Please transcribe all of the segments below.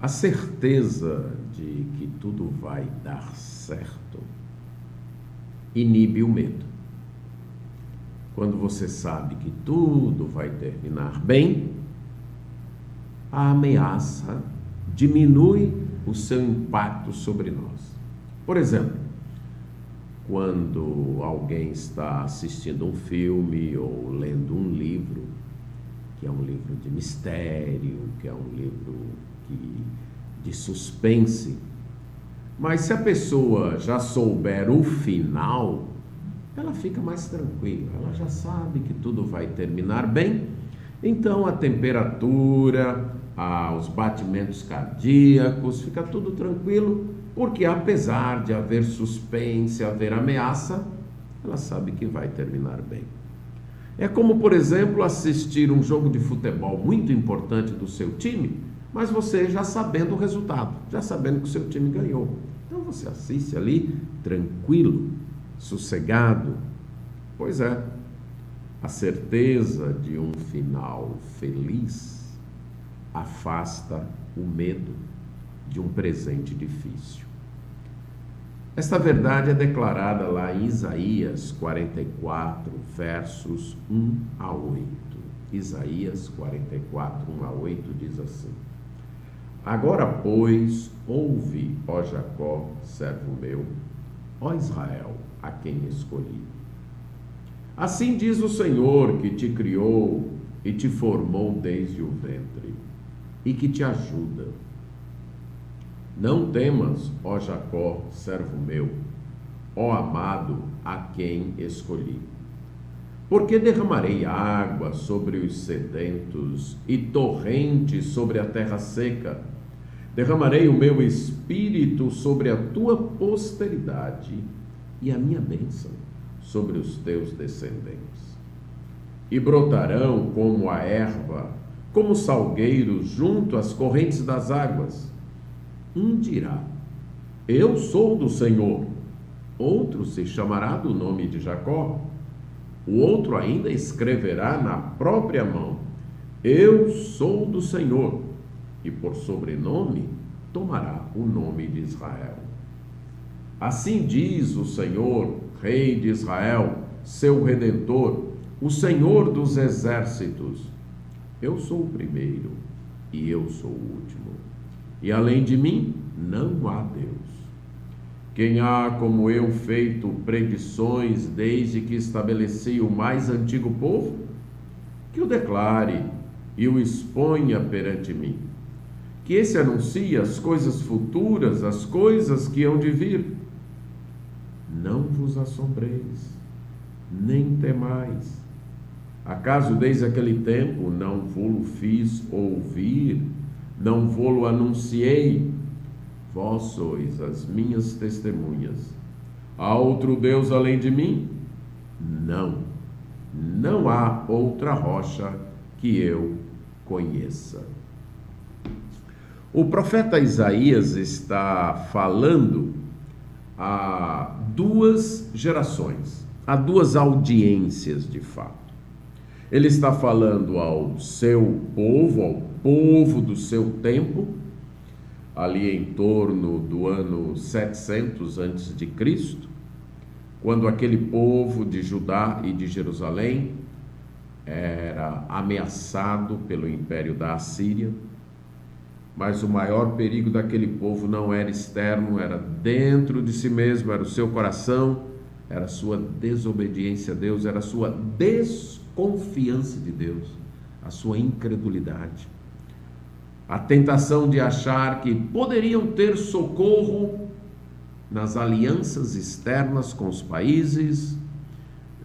A certeza de que tudo vai dar certo inibe o medo. Quando você sabe que tudo vai terminar bem, a ameaça diminui o seu impacto sobre nós. Por exemplo, quando alguém está assistindo um filme ou lendo um livro, que é um livro de mistério, que é um livro de suspense, mas se a pessoa já souber o final, ela fica mais tranquila, ela já sabe que tudo vai terminar bem, então a temperatura, os batimentos cardíacos, fica tudo tranquilo, porque apesar de haver suspense, haver ameaça, ela sabe que vai terminar bem. É como, por exemplo, assistir um jogo de futebol muito importante do seu time, mas você já sabendo o resultado, já sabendo que o seu time ganhou. Então você assiste ali tranquilo, sossegado. Pois é, a certeza de um final feliz afasta o medo de um presente difícil. Esta verdade é declarada lá em Isaías 44, versos 1 a 8. Isaías 44, 1 a 8 diz assim: Agora, pois, ouve, ó Jacó, servo meu, ó Israel, a quem escolhi. Assim diz o Senhor, que te criou e te formou desde o ventre, e que te ajuda. Não temas, ó Jacó, servo meu, ó amado, a quem escolhi. Porque derramarei água sobre os sedentos e torrentes sobre a terra seca. Derramarei o meu espírito sobre a tua posteridade e a minha bênção sobre os teus descendentes. E brotarão como a erva, como salgueiros junto às correntes das águas. Um dirá: Eu sou do Senhor. Outro se chamará do nome de Jacó. O outro ainda escreverá na própria mão: Eu sou do Senhor. E por sobrenome tomará o nome de Israel. Assim diz o Senhor, Rei de Israel, seu Redentor, o Senhor dos exércitos: Eu sou o primeiro e eu sou o último. E além de mim, não há Deus. Quem há como eu feito predições desde que estabeleci o mais antigo povo? Que o declare e o exponha perante mim. Que esse anuncie as coisas futuras, as coisas que hão de vir. Não vos assombreis, nem temais. Acaso desde aquele tempo não vou-lo fiz ouvir, não vou-lo anunciei? Vós sois as minhas testemunhas. Há outro Deus além de mim? Não, não há outra rocha que eu conheça. O profeta Isaías está falando a duas gerações, a duas audiências de fato. Ele está falando ao seu povo, ao povo do seu tempo, ali em torno do ano 700 a.C., quando aquele povo de Judá e de Jerusalém era ameaçado pelo império da Assíria. Mas o maior perigo daquele povo não era externo, era dentro de si mesmo, era o seu coração, era a sua desobediência a Deus, era a sua desconfiança de Deus, a sua incredulidade. A tentação de achar que poderiam ter socorro nas alianças externas com os países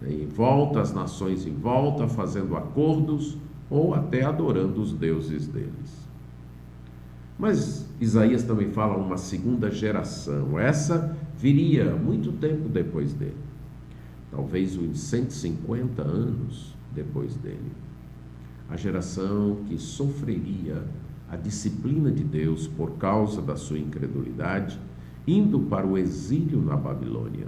em volta, as nações em volta, fazendo acordos ou até adorando os deuses deles. Mas Isaías também fala uma segunda geração. Essa viria muito tempo depois dele. Talvez uns 150 anos depois dele. A geração que sofreria a disciplina de Deus por causa da sua incredulidade, indo para o exílio na Babilônia.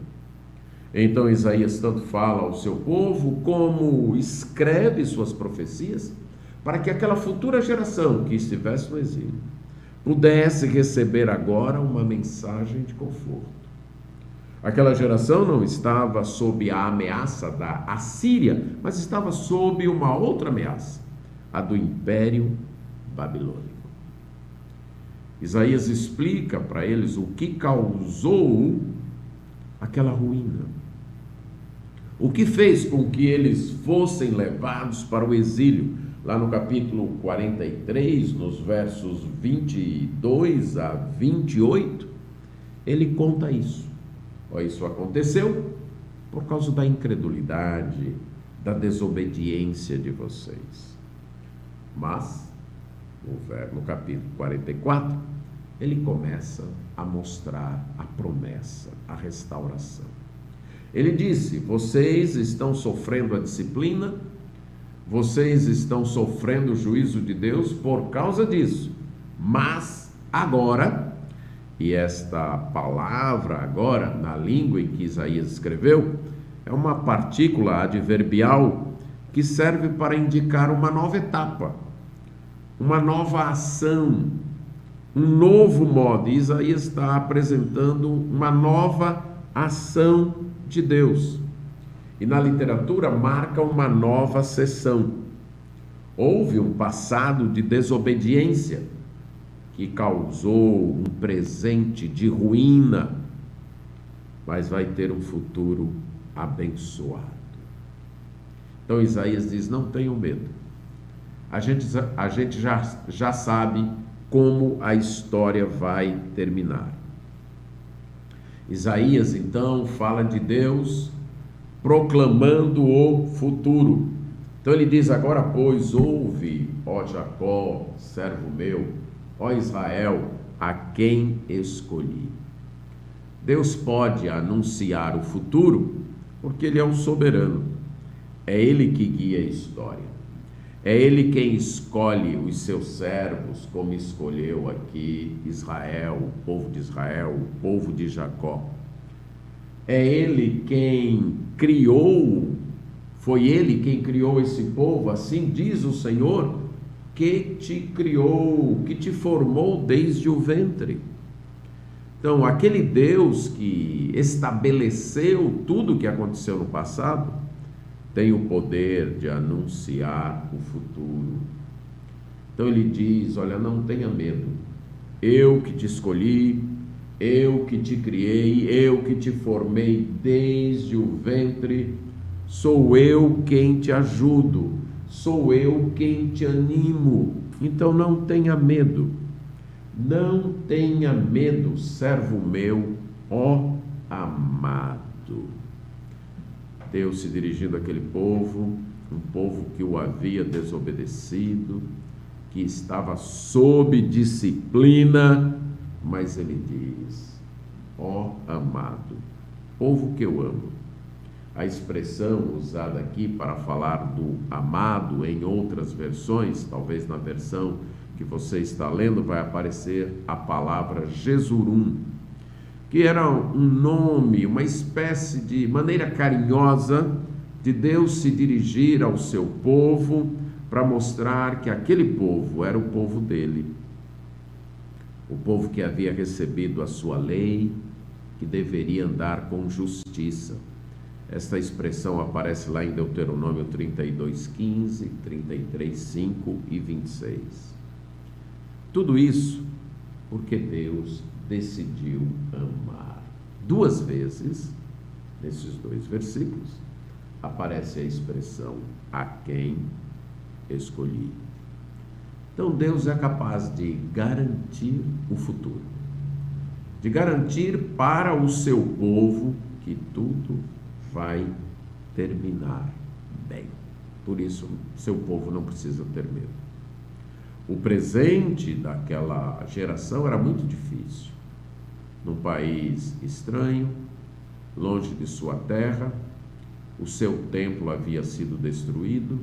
Então Isaías tanto fala ao seu povo, como escreve suas profecias, para que aquela futura geração que estivesse no exílio pudesse receber agora uma mensagem de conforto. Aquela geração não estava sob a ameaça da Assíria, mas estava sob uma outra ameaça, a do Império Babilônico. Isaías explica para eles o que causou aquela ruína. O que fez com que eles fossem levados para o exílio. Lá no capítulo 43, nos versos 22 a 28, ele conta isso. Isso aconteceu por causa da incredulidade, da desobediência de vocês. Mas, no capítulo 44, ele começa a mostrar a promessa, a restauração. Ele disse: vocês estão sofrendo a disciplina, vocês estão sofrendo o juízo de Deus por causa disso. Mas agora, e esta palavra agora, na língua em que Isaías escreveu, é uma partícula adverbial que serve para indicar uma nova etapa, uma nova ação, um novo modo. Isaías está apresentando uma nova ação de Deus. E na literatura marca uma nova seção. Houve um passado de desobediência que causou um presente de ruína, mas vai ter um futuro abençoado. Então Isaías diz: não tenham medo. A gente já sabe como a história vai terminar. Isaías então fala de Deus proclamando o futuro. Então ele diz: agora pois ouve, ó Jacó, servo meu, ó Israel, a quem escolhi. Deus pode anunciar o futuro porque ele é o soberano. É ele que guia a história. É ele quem escolhe os seus servos, como escolheu aqui Israel, o povo de Israel, o povo de Jacó. É ele quem criou, foi ele quem criou esse povo, assim diz o Senhor, que te criou, que te formou desde o ventre. Então, aquele Deus que estabeleceu tudo o que aconteceu no passado, tem o poder de anunciar o futuro. Então ele diz: olha, não tenha medo, eu que te escolhi, eu que te criei, eu que te formei desde o ventre, sou eu quem te ajudo, sou eu quem te animo. Então não tenha medo, não tenha medo, servo meu, ó amado. Deus se dirigindo àquele povo, um povo que o havia desobedecido, que estava sob disciplina, mas ele diz: ó amado, povo que eu amo. A expressão usada aqui para falar do amado em outras versões, talvez na versão que você está lendo, vai aparecer a palavra Jesurum, que era um nome, uma espécie de maneira carinhosa de Deus se dirigir ao seu povo para mostrar que aquele povo era o povo dele. O povo que havia recebido a sua lei, que deveria andar com justiça. Esta expressão aparece lá em Deuteronômio 32:15, 33:5 e 26. Tudo isso porque Deus decidiu amar. Duas vezes, nesses dois versículos, aparece a expressão a quem escolhi. Então Deus é capaz de garantir o futuro, de garantir para o seu povo que tudo vai terminar bem. Por isso, seu povo não precisa ter medo. O presente daquela geração era muito difícil. Num país estranho, longe de sua terra, o seu templo havia sido destruído,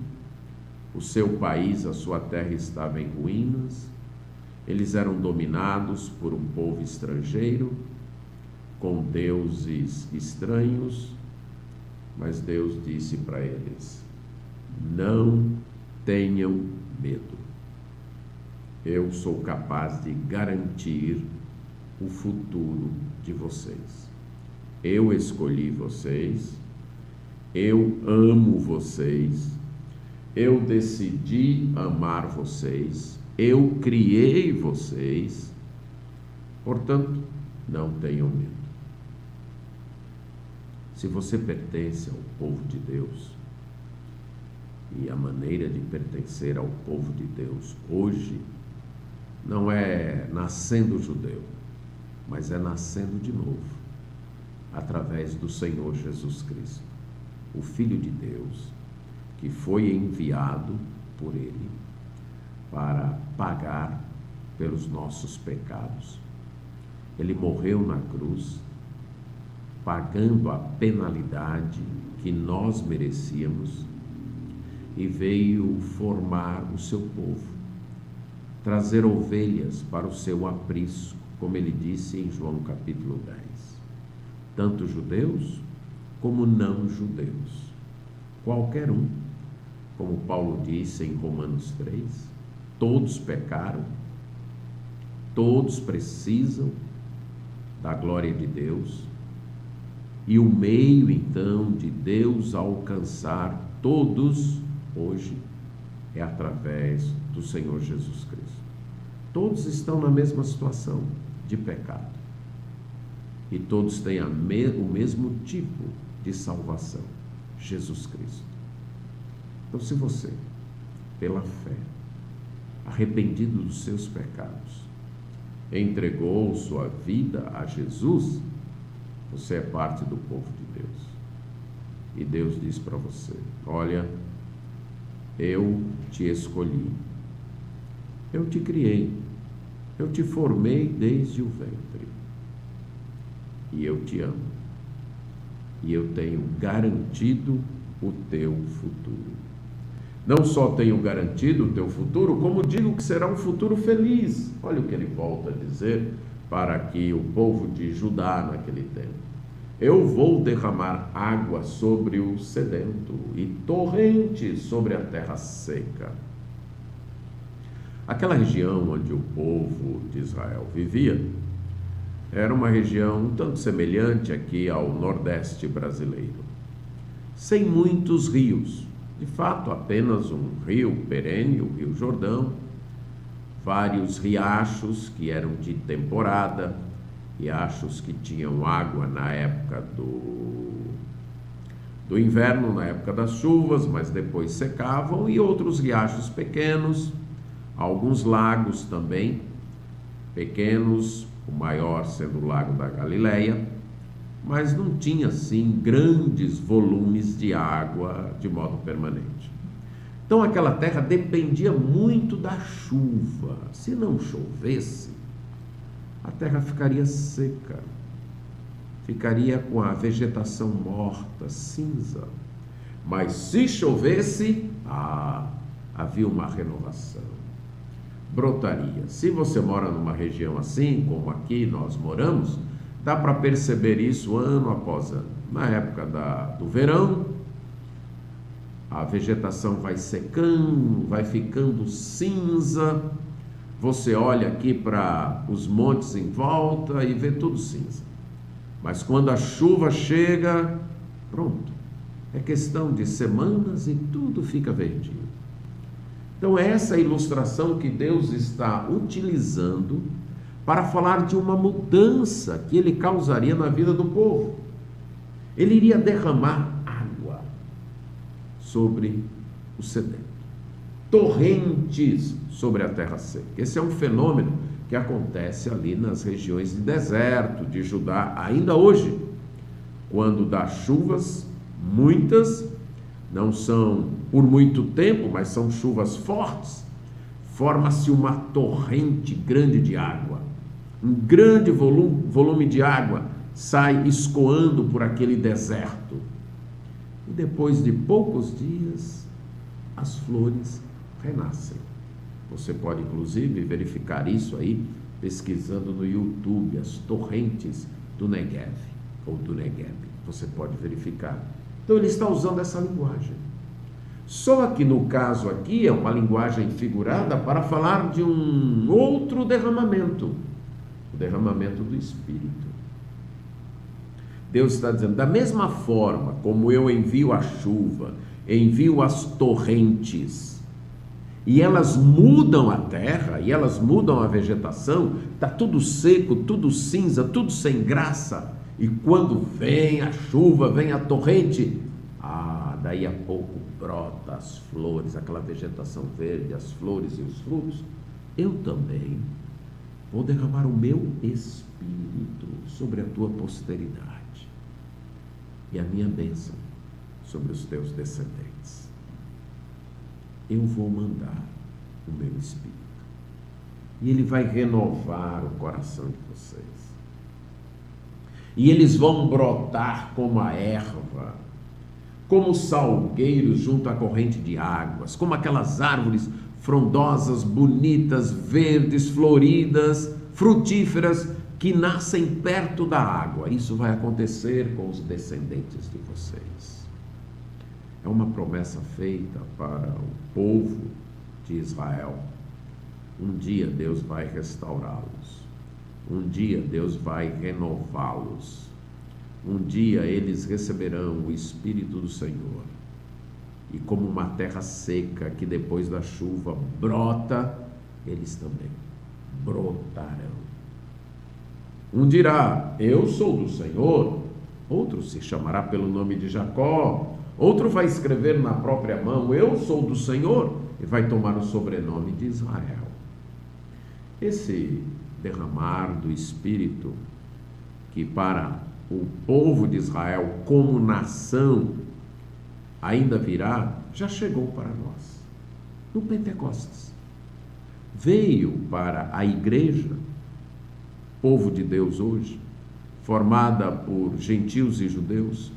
o seu país, a sua terra estava em ruínas, eles eram dominados por um povo estrangeiro, com deuses estranhos, mas Deus disse para eles: não tenham medo. eu sou capaz de garantir o futuro de vocês. Eu escolhi vocês, eu amo vocês, eu decidi amar vocês, eu criei vocês, portanto, não tenham medo. Se você pertence ao povo de Deus, e a maneira de pertencer ao povo de Deus hoje não é nascendo judeu, mas é nascendo de novo, através do Senhor Jesus Cristo, o Filho de Deus, que foi enviado por Ele para pagar pelos nossos pecados. Ele morreu na cruz, pagando a penalidade que nós merecíamos, e veio formar o seu povo, trazer ovelhas para o seu aprisco, como ele disse em João capítulo 10. Tanto judeus como não judeus. Qualquer um, como Paulo disse em Romanos 3, todos pecaram, todos precisam da glória de Deus, e o meio então de Deus alcançar todos hoje é através do Senhor Jesus Cristo. Todos estão na mesma situação de pecado e todos têm o mesmo tipo de salvação, Jesus Cristo. Então, se você, pela fé, arrependido dos seus pecados, entregou sua vida a Jesus, você é parte do povo de Deus. E Deus diz para você: olha, eu te escolhi, eu te criei, eu te formei desde o ventre, e eu te amo, e eu tenho garantido o teu futuro. Não só tenho garantido o teu futuro, como digo que será um futuro feliz. Olha o que ele volta a dizer para que o povo de Judá naquele tempo: eu vou derramar água sobre o sedento e torrentes sobre a terra seca. Aquela região onde o povo de Israel vivia era uma região um tanto semelhante aqui ao Nordeste brasileiro, sem muitos rios. De fato, apenas um rio perene, o Rio Jordão, vários riachos que eram de temporada, riachos que tinham água na época do inverno, na época das chuvas, mas depois secavam, e outros riachos pequenos, alguns lagos também pequenos, o maior sendo o Lago da Galileia, mas não tinha assim grandes volumes de água de modo permanente. Então aquela terra dependia muito da chuva. Se não chovesse, a terra ficaria seca, ficaria com a vegetação morta, cinza. Mas se chovesse, havia uma renovação, brotaria. Se você mora numa região assim, como aqui nós moramos, dá para perceber isso ano após ano. Na época do verão, a vegetação vai secando, vai ficando cinza. Você olha aqui para os montes em volta e vê tudo cinza. Mas quando a chuva chega, pronto. É questão de semanas e tudo fica verdinho. Então é essa ilustração que Deus está utilizando para falar de uma mudança que ele causaria na vida do povo. Ele iria derramar água sobre o sedento, torrentes sobre a terra seca. Esse é um fenômeno que acontece ali nas regiões de deserto de Judá ainda hoje, quando dá chuvas, muitas, não são por muito tempo, mas são chuvas fortes, forma-se uma torrente grande de água. Um grande volume de água sai escoando por aquele deserto. E depois de poucos dias, as flores renascem. Você pode, inclusive, verificar isso aí, pesquisando no YouTube, as torrentes do Negev, ou do Negueb. Você pode verificar. Então, ele está usando essa linguagem. Só que no caso aqui é uma linguagem figurada para falar de um outro derramamento, o derramamento do Espírito. Deus está dizendo, da mesma forma como eu envio a chuva, envio as torrentes, e elas mudam a terra, e elas mudam a vegetação, está tudo seco, tudo cinza, tudo sem graça, e quando vem a chuva, vem a torrente, daí a pouco brota as flores, aquela vegetação verde, as flores e os frutos. Eu também vou derramar o meu Espírito sobre a tua posteridade e a minha bênção sobre os teus descendentes. Eu vou mandar o meu Espírito e ele vai renovar o coração de vocês, e eles vão brotar como a erva, como salgueiros junto à corrente de águas, como aquelas árvores frondosas, bonitas, verdes, floridas, frutíferas, que nascem perto da água. Isso vai acontecer com os descendentes de vocês. É uma promessa feita para o povo de Israel. Um dia Deus vai restaurá-los. Um dia Deus vai renová-los. Um dia eles receberão o Espírito do Senhor. E como uma terra seca que depois da chuva brota, eles também brotarão. Um dirá, eu sou do Senhor. Outro se chamará pelo nome de Jacó. Outro vai escrever na própria mão, eu sou do Senhor, e vai tomar o sobrenome de Israel. Esse derramar do Espírito, que para o povo de Israel como nação ainda virá, já chegou para nós no Pentecostes. Veio para a igreja, povo de Deus hoje, formada por gentios e judeus,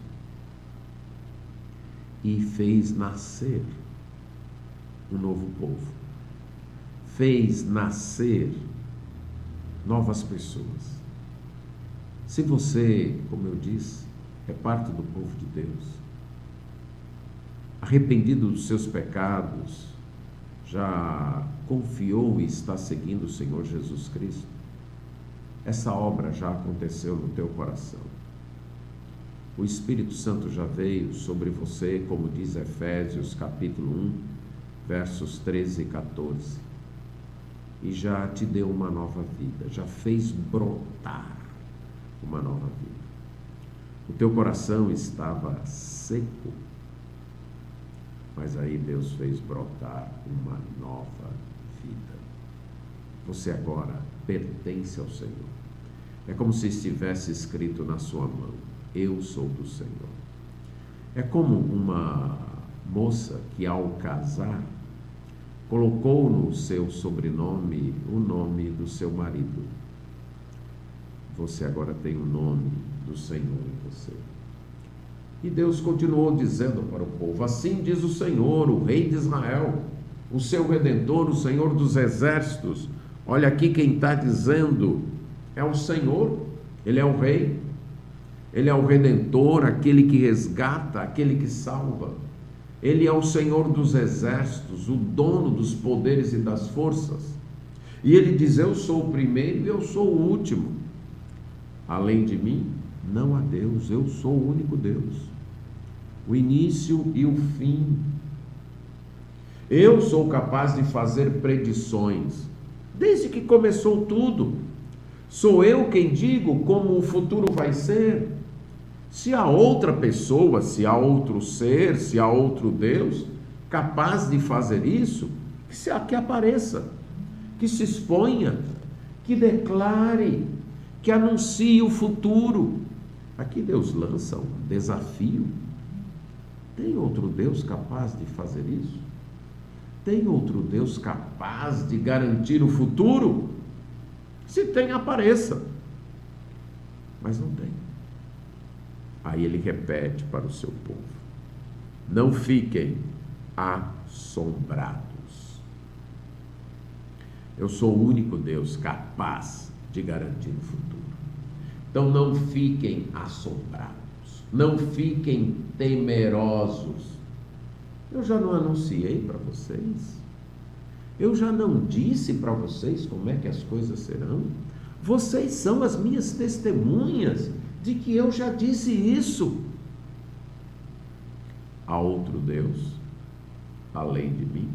e fez nascer um novo povo, fez nascer novas pessoas. Se você, como eu disse, é parte do povo de Deus, arrependido dos seus pecados, já confiou e está seguindo o Senhor Jesus Cristo, essa obra já aconteceu no teu coração. O Espírito Santo já veio sobre você, como diz Efésios capítulo 1, versos 13 e 14, e já te deu uma nova vida, já fez brotar uma nova vida. O teu coração estava seco, mas aí Deus fez brotar uma nova vida. Você agora pertence ao Senhor. É como se estivesse escrito na sua mão, eu sou do Senhor. É como uma moça que ao casar colocou no seu sobrenome o nome do seu marido. Você agora tem o nome do Senhor em você. E Deus continuou dizendo para o povo, assim diz o Senhor, o Rei de Israel, o seu Redentor, o Senhor dos exércitos. Olha aqui quem está dizendo, é o Senhor, Ele é o Rei, Ele é o Redentor, aquele que resgata, aquele que salva. Ele é o Senhor dos exércitos, o dono dos poderes e das forças. E Ele diz, eu sou o primeiro e eu sou o último. Além de mim, não há Deus, eu sou o único Deus, o início e o fim. Eu sou capaz de fazer predições, desde que começou tudo. Sou eu quem digo como o futuro vai ser. Se há outra pessoa, se há outro ser, se há outro Deus capaz de fazer isso, que apareça, que se exponha, que declare, que anuncie o futuro. Aqui Deus lança um desafio. Tem outro Deus capaz de fazer isso? Tem outro Deus capaz de garantir o futuro? Se tem, apareça. Mas não tem. Aí ele repete para o seu povo, não fiquem assombrados. Eu sou o único Deus capaz de garantir o futuro. Então não fiquem assombrados, não fiquem temerosos. Eu já não anunciei para vocês? Eu já não disse para vocês como é que as coisas serão? Vocês são as minhas testemunhas de que eu já disse isso. Há outro Deus além de mim?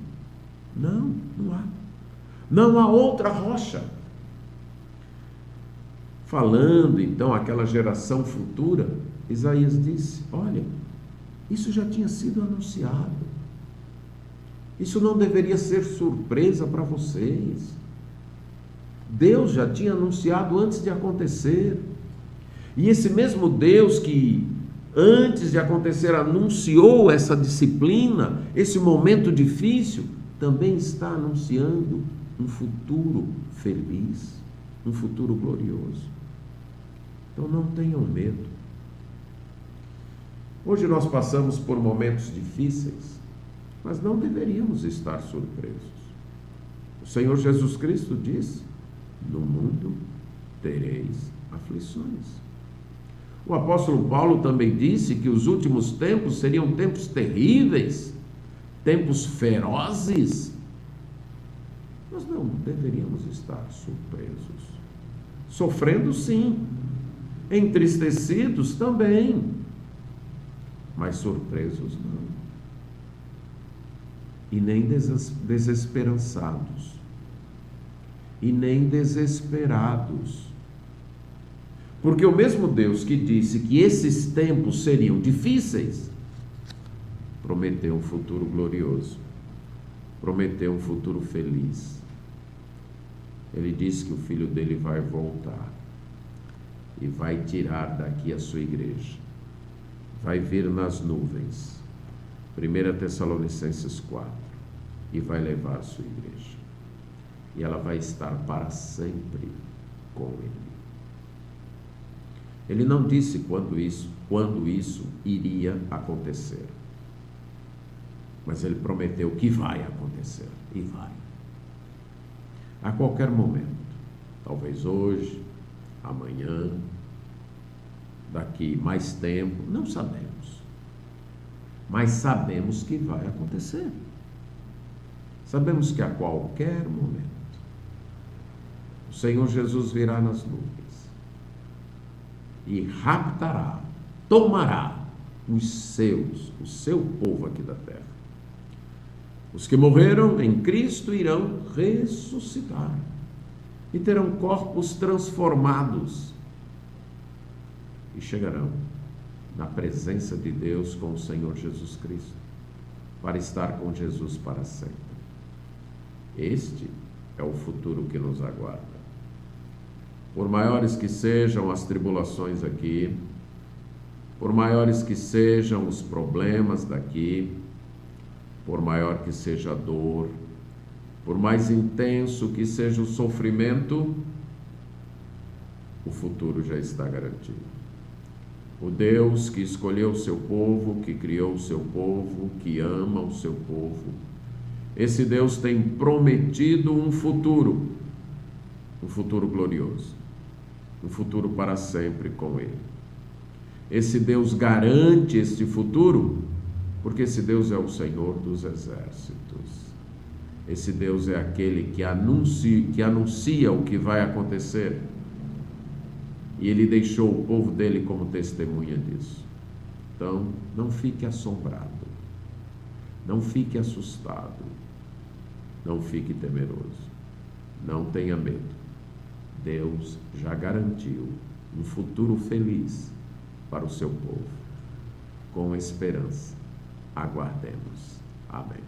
Não, não há. Não há outra rocha. Falando então aquela geração futura, Isaías disse: olha, isso já tinha sido anunciado. Isso não deveria ser surpresa para vocês. Deus já tinha anunciado antes de acontecer. E esse mesmo Deus que antes de acontecer anunciou essa disciplina, esse momento difícil, também está anunciando um futuro feliz, um futuro glorioso. Então não tenham medo. Hoje nós passamos por momentos difíceis, mas não deveríamos estar surpresos. O Senhor Jesus Cristo disse: no mundo tereis aflições. O apóstolo Paulo também disse que os últimos tempos seriam tempos terríveis, tempos ferozes. Nós não deveríamos estar surpresos. Sofrendo, sim. Entristecidos também. Mas surpresos não. E nem desesperançados. E nem desesperados. Porque o mesmo Deus que disse que esses tempos seriam difíceis, prometeu um futuro glorioso, prometeu um futuro feliz. Ele disse que o Filho dele vai voltar e vai tirar daqui a sua igreja, vai vir nas nuvens, 1 Tessalonicenses 4, e vai levar a sua igreja, e ela vai estar para sempre com ele. Ele não disse quando isso iria acontecer, mas ele prometeu que vai acontecer, e vai. A qualquer momento, talvez hoje, amanhã, daqui mais tempo, não sabemos, mas sabemos que vai acontecer. Sabemos que a qualquer momento o Senhor Jesus virá nas nuvens e raptará, tomará o seu povo aqui da terra. Os que morreram em Cristo irão ressuscitar e terão corpos transformados e chegarão na presença de Deus com o Senhor Jesus Cristo para estar com Jesus para sempre. Este é o futuro que nos aguarda. Por maiores que sejam as tribulações aqui, por maiores que sejam os problemas daqui, por maior que seja a dor, por mais intenso que seja o sofrimento, o futuro já está garantido. O Deus que escolheu o seu povo, que criou o seu povo, que ama o seu povo, esse Deus tem prometido um futuro glorioso, um futuro para sempre com Ele. Esse Deus garante este futuro, porque esse Deus é o Senhor dos exércitos. Esse Deus é aquele que anuncia o que vai acontecer. E Ele deixou o povo dele como testemunha disso. Então, não fique assombrado, não fique assustado, não fique temeroso, não tenha medo. Deus já garantiu um futuro feliz para o seu povo. Com esperança, aguardemos. Amém.